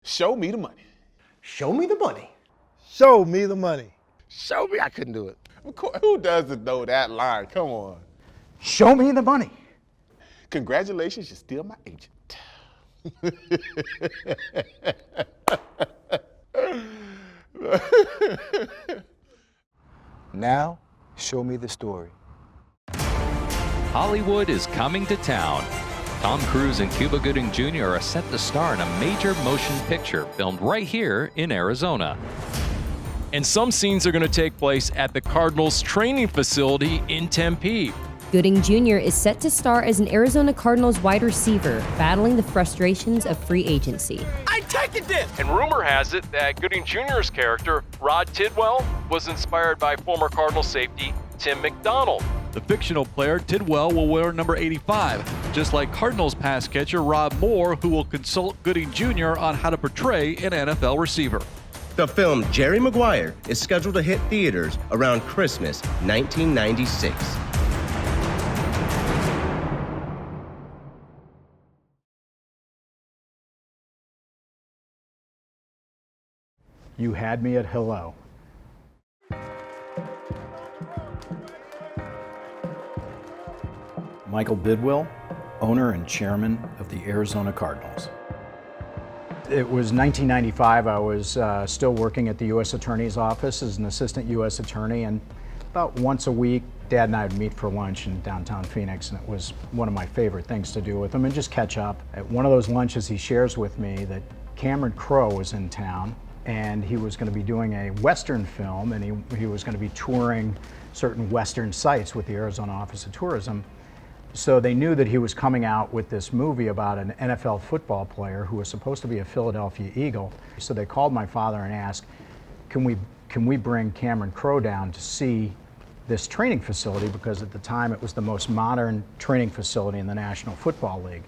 Show me the money. Show me the money. Show me the money. Show me. I couldn't do it. Of course, who doesn't know that line? Come on. Show me the money. Congratulations, you're still my agent. Now, show me the story. Hollywood is coming to town. Tom Cruise and Cuba Gooding Jr. are set to star in a major motion picture filmed right here in Arizona. And some scenes are going to take place at the Cardinals training facility in Tempe. Gooding Jr. is set to star as an Arizona Cardinals wide receiver, battling the frustrations of free agency. I take it then! And rumor has it that Gooding Jr.'s character, Rod Tidwell, was inspired by former Cardinal safety Tim McDonald. The fictional player Tidwell will wear number 85, just like Cardinals pass catcher Rob Moore, who will consult Gooding Jr. on how to portray an NFL receiver. The film Jerry Maguire is scheduled to hit theaters around Christmas 1996. You had me at hello. Michael Bidwill, owner and chairman of the Arizona Cardinals. It was 1995. I was still working at the U.S. Attorney's Office as an assistant U.S. attorney, and about once a week, Dad and I would meet for lunch in downtown Phoenix, and it was one of my favorite things to do with him and just catch up. At one of those lunches, he shares with me that Cameron Crowe was in town, and he was going to be doing a Western film, and he was going to be touring certain Western sites with the Arizona Office of Tourism. So they knew that he was coming out with this movie about an NFL football player who was supposed to be a Philadelphia Eagle. So they called my father and asked, can we bring Cameron Crowe down to see this training facility, because at the time it was the most modern training facility in the National Football League.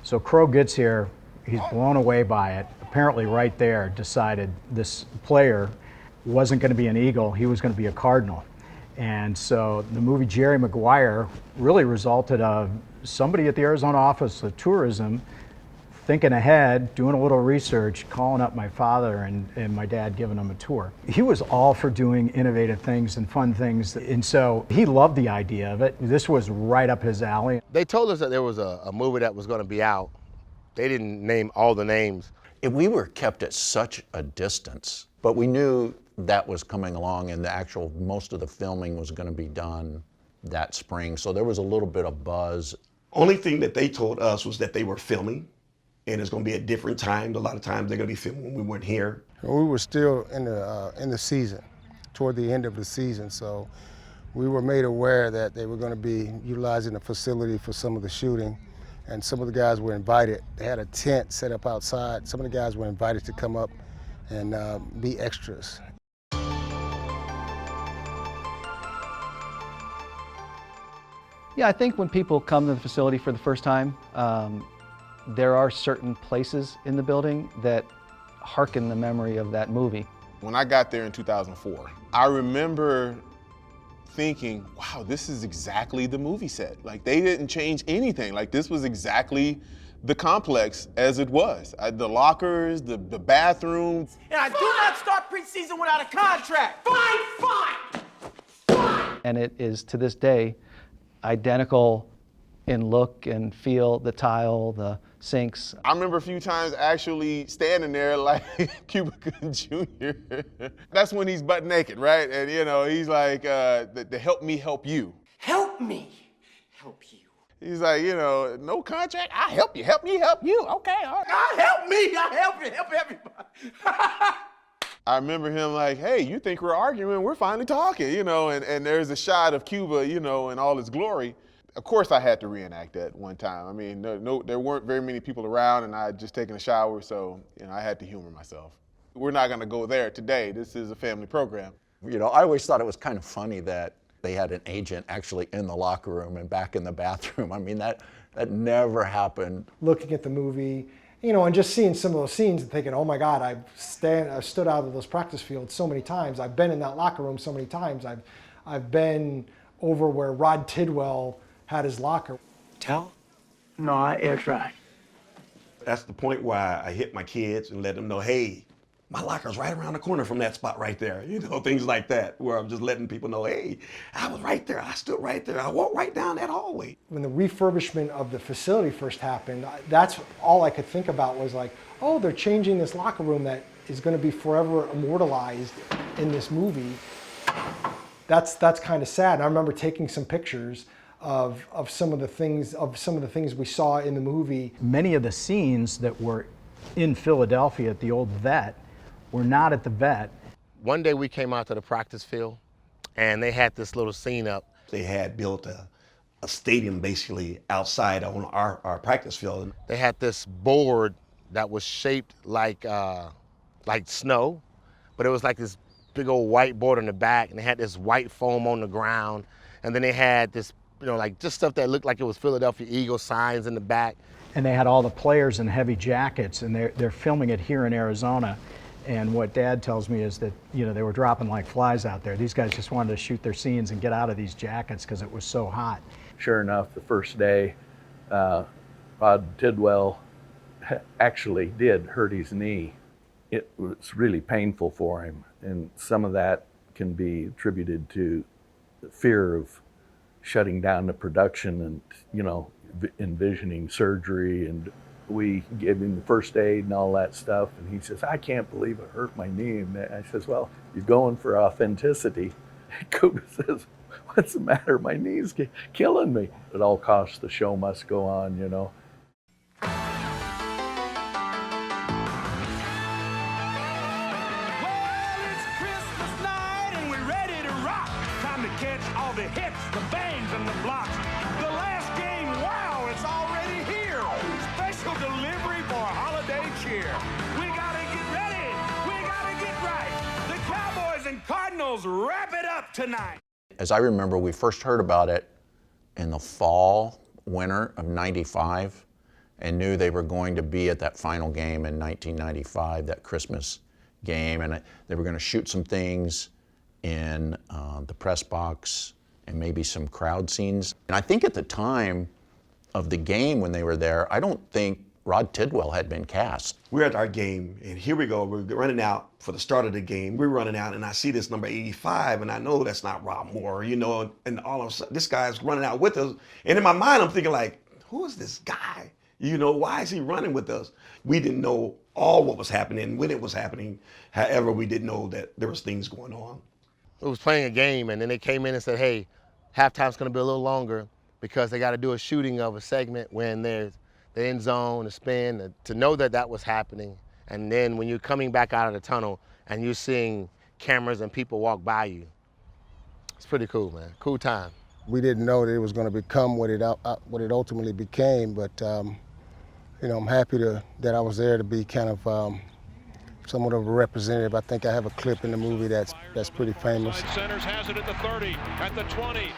So Crowe gets here, he's blown away by it. Apparently right there decided this player wasn't going to be an Eagle, he was going to be a Cardinal. And so the movie Jerry Maguire really resulted of somebody at the Arizona Office of Tourism thinking ahead, doing a little research, calling up my father and my dad giving him a tour. He was all for doing innovative things and fun things, and so he loved the idea of it. This was right up his alley. They told us that there was a movie that was going to be out. They didn't name all the names. We were kept at such a distance, but we knew that was coming along, and most of the filming was going to be done that spring, so there was a little bit of buzz. Only thing that they told us was that they were filming, and it's going to be at different times. A lot of times they're going to be filming when we weren't here. We were still in the season, toward the end of the season, so we were made aware that they were going to be utilizing the facility for some of the shooting, and some of the guys were invited. They had a tent set up outside. Some of the guys were invited to come up and be extras. Yeah, I think when people come to the facility for the first time, there are certain places in the building that harken the memory of that movie. When I got there in 2004, I remember thinking, wow, this is exactly the movie set. Like, they didn't change anything. Like, this was exactly the complex as it was. The lockers, the bathrooms. And I do not start preseason without a contract. Fine. And it is, to this day, identical in look and feel, the tile, the sinks. I remember a few times actually standing there like Cuba Gooding Jr. That's when he's butt naked, right? And he's like, the help me help you. Help me help you. He's like, no contract, I'll help you, help me help you. Okay, all right. Help me, I'll help you, help everybody. I remember him like, hey, you think we're arguing, we're finally talking, and there's a shot of Cuba, in all its glory. Of course I had to reenact that one time. I mean, there weren't very many people around, and I had just taken a shower, so I had to humor myself. We're not gonna go there today. This is a family program. I always thought it was kind of funny that they had an agent actually in the locker room and back in the bathroom. I mean, that never happened. Looking at the movie, and just seeing some of those scenes and thinking, oh my God, I've stood out of those practice fields so many times. I've been in that locker room so many times. I've been over where Rod Tidwell had his locker. Tell? No, I air tried. That's the point where I hit my kids and let them know, hey, my locker's right around the corner from that spot right there. You know, things like that, where I'm just letting people know, hey, I was right there. I stood right there. I walked right down that hallway. When the refurbishment of the facility first happened, that's all I could think about was like, oh, they're changing this locker room that is going to be forever immortalized in this movie. That's kind of sad. And I remember taking some pictures of some of the things we saw in the movie. Many of the scenes that were in Philadelphia at the old vet were not at the vet. One day we came out to the practice field and they had this little scene up. They had built a stadium basically outside on our practice field. They had this board that was shaped like snow, but it was like this big old white board on the back, and they had this white foam on the ground, and then they had this, like just stuff that looked like it was Philadelphia Eagles signs in the back. And they had all the players in heavy jackets, and they're filming it here in Arizona. And what Dad tells me is that, they were dropping like flies out there. These guys just wanted to shoot their scenes and get out of these jackets because it was so hot. Sure enough, the first day, Rod Tidwell actually did hurt his knee. It was really painful for him, and some of that can be attributed to the fear of shutting down the production and, envisioning surgery. And we gave him the first aid and all that stuff, and he says, I can't believe it hurt my knee. And I says, well, you're going for authenticity. Kuba says, what's the matter? My knee's killing me. At all costs, the show must go on, Cardinals wrap it up tonight. As I remember, we first heard about it in the fall, winter of '95, and knew they were going to be at that final game in 1995, that Christmas game, and they were going to shoot some things in the press box and maybe some crowd scenes. And I think at the time of the game when they were there, I don't think Rod Tidwell had been cast. We're at our game, and here we go. We're running out for the start of the game. We're running out, and I see this number 85, and I know that's not Rob Moore, and all of a sudden, this guy's running out with us. And in my mind, I'm thinking like, who is this guy? Why is he running with us? We didn't know all what was happening, when it was happening. However, we did know that there was things going on. It was playing a game, and then they came in and said, hey, halftime's gonna be a little longer because they gotta do a shooting of a segment when there's the end zone, the spin, to know that was happening. And then when you're coming back out of the tunnel and you're seeing cameras and people walk by you, it's pretty cool, man. Cool time. We didn't know that it was going to become what it ultimately became, but I'm happy that I was there to be kind of somewhat of a representative. I think I have a clip in the movie that's pretty famous. Centers has it at the 30, at the 20.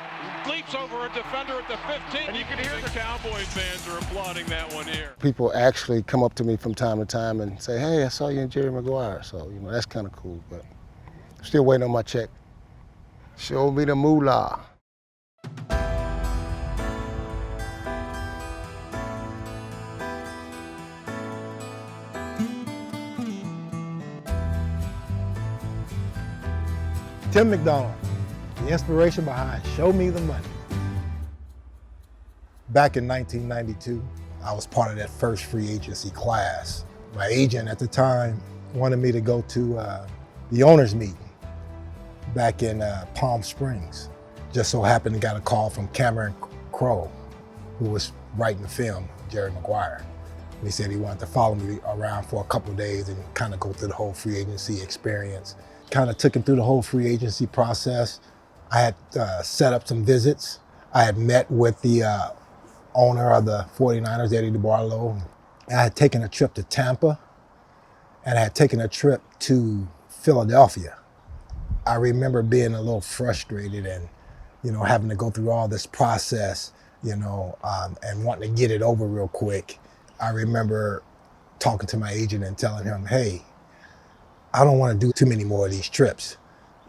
Leaps over a defender at the 15. And you can hear the Cowboys fans are applauding that one here. People actually come up to me from time to time and say, hey, I saw you in Jerry Maguire. So, that's kind of cool, but I'm still waiting on my check. Show me the moolah. Tim McDonald, the inspiration behind Show Me the Money. Back in 1992, I was part of that first free agency class. My agent at the time wanted me to go to the owners meeting back in Palm Springs. Just so happened to got a call from Cameron Crowe, who was writing the film, Jerry Maguire. And he said he wanted to follow me around for a couple of days and kind of go through the whole free agency experience. Kind of took him through the whole free agency process. I had set up some visits. I had met with the owner of the 49ers, Eddie DeBarlo. I had taken a trip to Tampa, and I had taken a trip to Philadelphia. I remember being a little frustrated and, having to go through all this process, and wanting to get it over real quick. I remember talking to my agent and telling him, hey, I don't want to do too many more of these trips.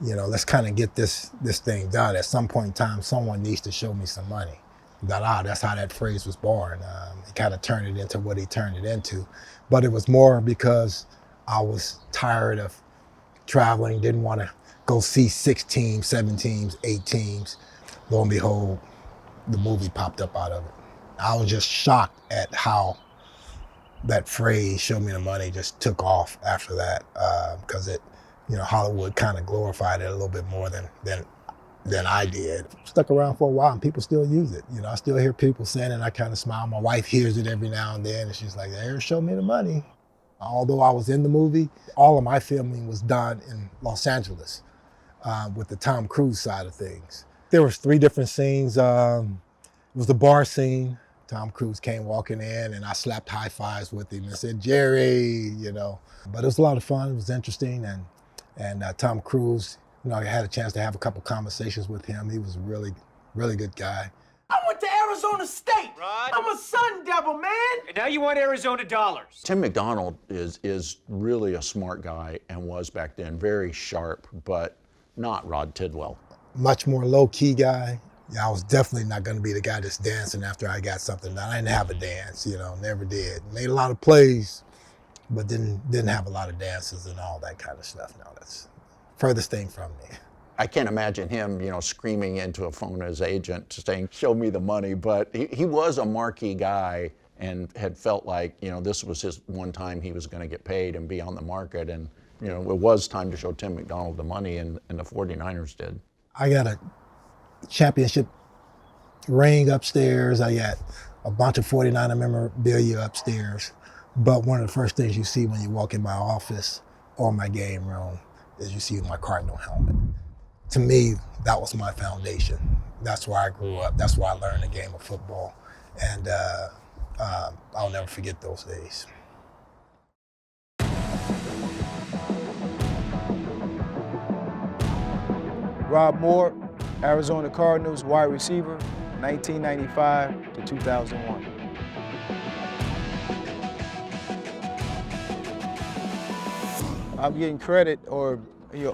Let's kind of get this thing done. At some point in time, someone needs to show me some money. That's how that phrase was born. He kind of turned it into what he turned it into. But it was more because I was tired of traveling, didn't want to go see 6 teams, 7 teams, 8 teams. Lo and behold, the movie popped up out of it. I was just shocked at how that phrase, "show me the money," just took off after that, because Hollywood kind of glorified it a little bit more than I did. Stuck around for a while and people still use it. I still hear people saying it and I kind of smile. My wife hears it every now and then and she's like, "There, show me the money." Although I was in the movie, all of my filming was done in Los Angeles with the Tom Cruise side of things. There was 3 different scenes. It was the bar scene. Tom Cruise came walking in and I slapped high fives with him and said, "Jerry," But it was a lot of fun. It was interesting. And Tom Cruise, I had a chance to have a couple conversations with him. He was a really, really good guy. I went to Arizona State. Right. I'm a Sun Devil, man. And now you want Arizona dollars. Tim McDonald is really a smart guy and was back then, very sharp, but not Rod Tidwell. Much more low-key guy. I was definitely not going to be the guy that's dancing after I got something done. I didn't have a dance, never did. Made a lot of plays, but didn't have a lot of dances and all that kind of stuff. No, that's furthest thing from me. I can't imagine him, screaming into a phone to his agent saying, "Show me the money." But he was a marquee guy and had felt like, this was his one time he was going to get paid and be on the market. And, it was time to show Tim McDonald the money, and the 49ers did. I got a championship ring upstairs. I got a bunch of 49er memorabilia upstairs. But one of the first things you see when you walk in my office or my game room is you see my Cardinal helmet. To me, that was my foundation. That's where I grew up. That's where I learned the game of football. And I'll never forget those days. Rob Moore, Arizona Cardinals, wide receiver, 1995 to 2001. I'm getting credit or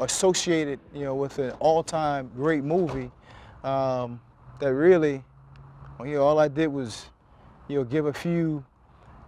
associated with an all-time great movie that really, all I did was give a few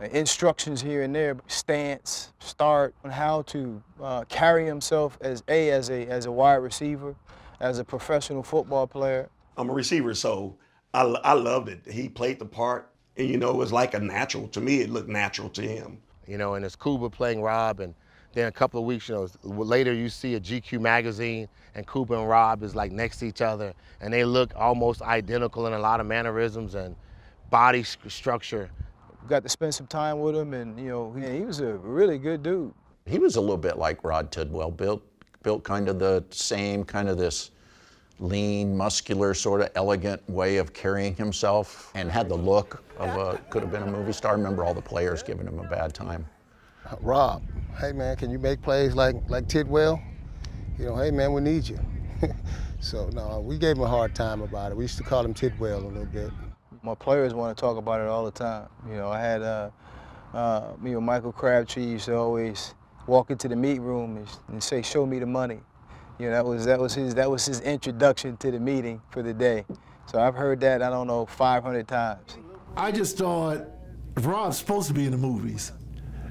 instructions here and there, stance, start, on how to carry himself as a wide receiver, as a professional football player. I'm a receiver, so I loved it. He played the part, and it was like a natural. To me, it looked natural to him. And it's Cuba playing Rob, and then a couple of weeks, later you see a GQ magazine, and Cuba and Rob is like next to each other, and they look almost identical in a lot of mannerisms and body structure. Got to spend some time with him, and he was a really good dude. He was a little bit like Rod Tidwell, built kind of the same, kind of this lean, muscular, sort of elegant way of carrying himself, and had the look of could have been a movie star. I remember all the players giving him a bad time. Rob, hey man, can you make plays like Tidwell? Hey man, we need you. So no, we gave him a hard time about it. We used to call him Tidwell a little bit. My players want to talk about it all the time. I had Michael Crabtree used to always walk into the meet room and say, "Show me the money." That was his introduction to the meeting for the day. So I've heard that, I don't know, 500 times. I just thought Rob's supposed to be in the movies,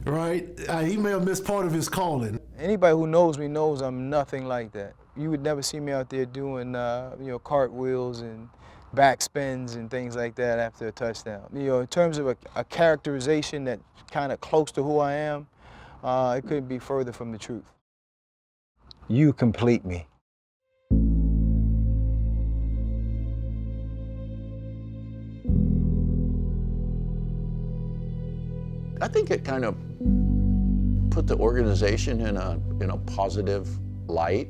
right? He may have missed part of his calling. Anybody who knows me knows I'm nothing like that. You would never see me out there doing cartwheels and backspins and things like that after a touchdown. In terms of a characterization that's kind of close to who I am, it couldn't be further from the truth. You complete me. I think it kind of put the organization in a positive light.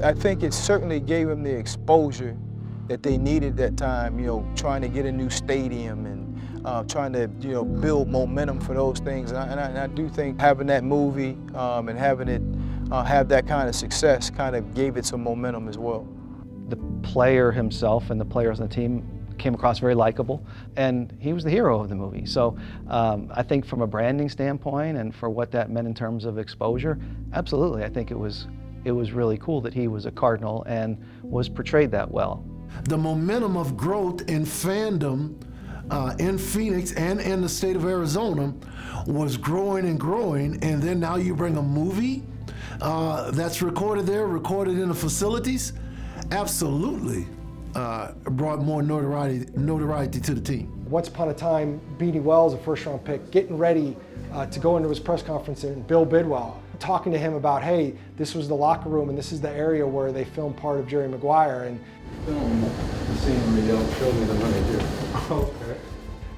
I think it certainly gave them the exposure that they needed that time, trying to get a new stadium and trying to, build momentum for those things. And I do think having that movie and having it have that kind of success kind of gave it some momentum as well. The player himself and the players on the team came across very likable, and he was the hero of the movie. So I think from a branding standpoint and for what that meant in terms of exposure, absolutely, I think it was really cool that he was a Cardinal and was portrayed that well. the momentum of growth in fandom in Phoenix and in the state of Arizona was growing and growing, and then now you bring a movie that's recorded there, recorded in the facilities, absolutely brought more notoriety to the team. Once upon a time, Beanie Wells, a first-round pick, getting ready to go into his press conference, and Bill Bidwell talking to him about, hey, this was the locker room and this is the area where they filmed part of Jerry Maguire. And film the scene where you don't show me the money too. Okay.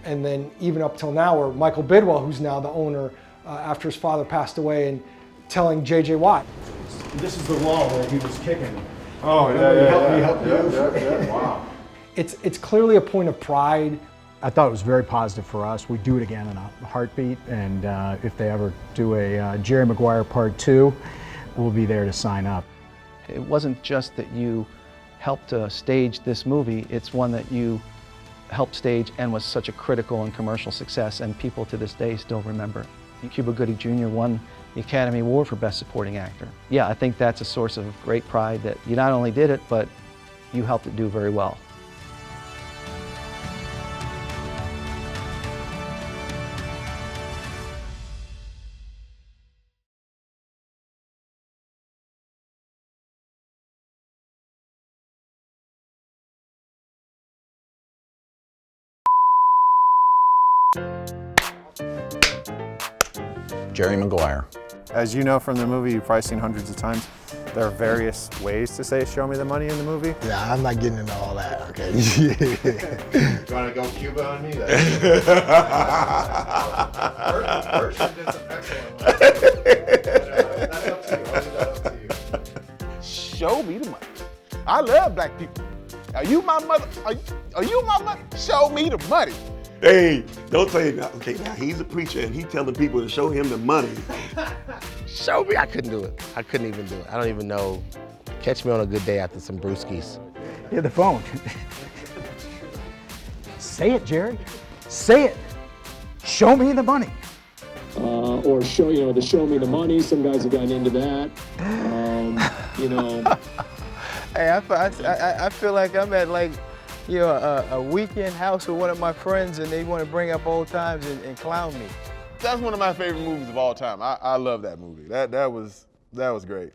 And then even up till now, where Michael Bidwell, who's now the owner after his father passed away, and telling J.J. Watt. This is the wall where he was kicking. Oh, yeah. Wow. It's clearly a point of pride. I thought it was very positive for us. We'd do it again in a heartbeat, and if they ever do a Jerry Maguire Part 2, we'll be there to sign up. It wasn't just that you helped stage this movie, it's one that you helped stage and was such a critical and commercial success, and people to this day still remember. Cuba Gooding Jr. won the Academy Award for Best Supporting Actor. Yeah, I think that's a source of great pride that you not only did it, but you helped it do very well. Jerry Maguire. As you know from the movie, you've probably seen hundreds of times, there are various ways to say "show me the money" in the movie. Yeah, I'm not getting into all that, okay? You want to go Cuba on me? Show me the money. I love black people. Are you my mother? Are you my mother? Show me the money. Hey, don't tell you now. Okay, now he's a preacher and he's telling people to show him the money. Show me. I couldn't do it. I couldn't even do it. I don't even know. Catch me on a good day after some brewskis. Hit the phone. Say it, Jerry. Say it. Show me the money. Or to show me the money. Some guys have gotten into that. Hey, I feel like I'm at a weekend house with one of my friends, and they want to bring up old times and clown me. That's one of my favorite movies of all time. I love that movie. That was great.